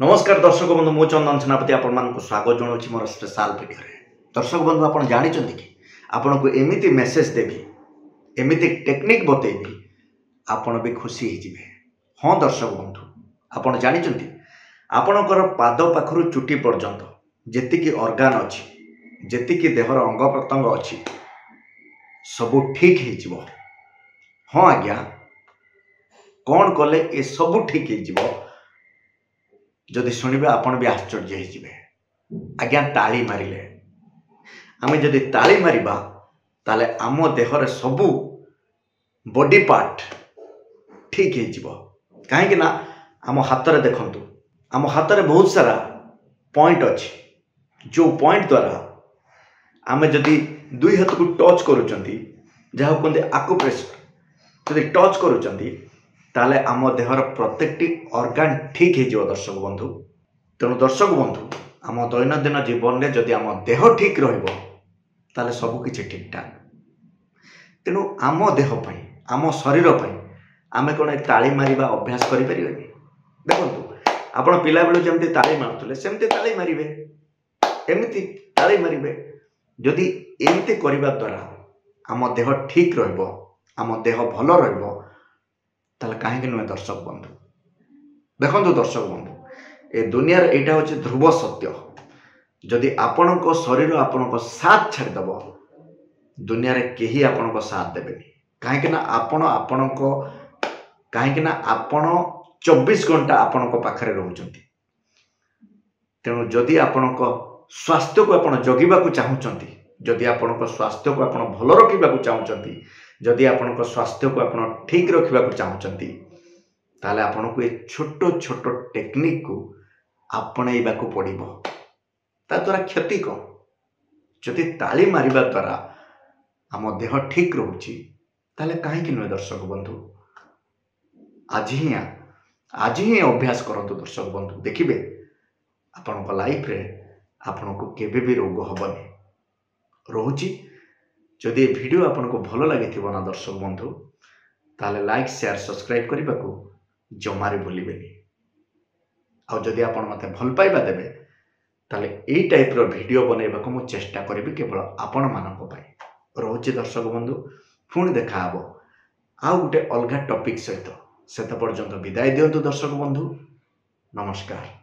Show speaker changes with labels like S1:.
S1: नमस्कार दर्शक बंधु मु चंदन सेनापति आपण मानक स्वागत जनाऊँ मोर स्पेशल वीडियो रे। दर्शक बंधु आपण जानते कि आपन को एमिति मेसेज देवी एमिति टेक्निक बतेबी आपण भी खुशी होइजिबे। हाँ दर्शक बंधु आपण जानते आपणकर पाद पाखरु चुटी पर्यंत जेतिकी ऑर्गन अछि जेतिकी देहर अंग प्रत्यंग अछि सबु ठीक होइजिबो। हाँ आज्ञा कौन कले ए सबु ठीक होइजिबो जदि शुणिबे आपण भी आश्चर्य होइजिबे। आज्ञा ताली मारिले आमे जदि ताली मारिबा ताले आम देहरे सबु बॉडी पार्ट ठीक होइजिबो। काहेकि ना आम हाथ रे देखंतु आम हाथ रे बहुत सारा पॉइंट अछि जो पॉइंट द्वारा आमे जदि दुई हाथ को टच करूचंती जहा कोंदे आकुप्रेशर जदि टच करूचंती ताले आम देहर प्रत्येकटी ऑर्गन ठीक हो। दर्शक बंधु तेणु दर्शक बंधु आम दैनंदिन जीवन में जदि आम देह ठीक रहिबो ताले सब किछि ठीक ठाक। तेणु आम देह पई आम शरीर पई आमे कोन ताली मारिबा अभ्यास करि परिबेनी। देखंतु आपण पिला बेलु जेमति ताली मारुतले सेमति ताली मारिबे एमिति ताली मारिबे। जदि एमिति करिबा द्वारा आम देह ठीक रहिबो आम देह भल रहिबो ताले काहे नुहे दर्शक बंधु। देखो दर्शक बंधु ए दुनिया एटा होचे ध्रुव सत्य। जदि आपण को शरीर आपण को साथ छाड़देव दुनिया रे केही आपण को साथ देबेनी। काहे ना आपण 24 घंटा आपण को पाखरे रहउचंती। तेणु जदि आपण को स्वास्थ्य को आपण जगिबा को चाहुचंती जदि आपण को स्वास्थ्य को आपण भल रखिबा को चाहुचंती जदि आपण को स्वास्थ्य को आपण ठीक रखिबा को चाहुचंती ताले आपण को ए छोटो छोटो टेक्निक को आपणैबा को पड़िबो। ता द्वारा क्षति कौन जदि ताली मारिबा द्वारा आम देह ठीक रहउची ताले काहे कि नुहे दर्शक बंधु आज ही अभ्यास करंतु। दर्शक बंधु देखिबे आपण को लाइफ रे आपण को केबे भी रोग हबनी रहउची। जदि वीडियो आपन को भल लगी ना दर्शक बंधु ताले लाइक शेयर सब्सक्राइब करने को जमारे भूलिबेनी। आ जदि आपण मते भल पाइबा देबे ताले एई टाइप रो वीडियो बनैबा को मु चेष्टा करिबि केवल आपण मानक पई। रहउची दर्शक बंधु पुणी देखा हबो आ गुटे अलगा टॉपिक सहित। सेत पर्यंत विदाय दियंतु दर्शक बंधु। नमस्कार।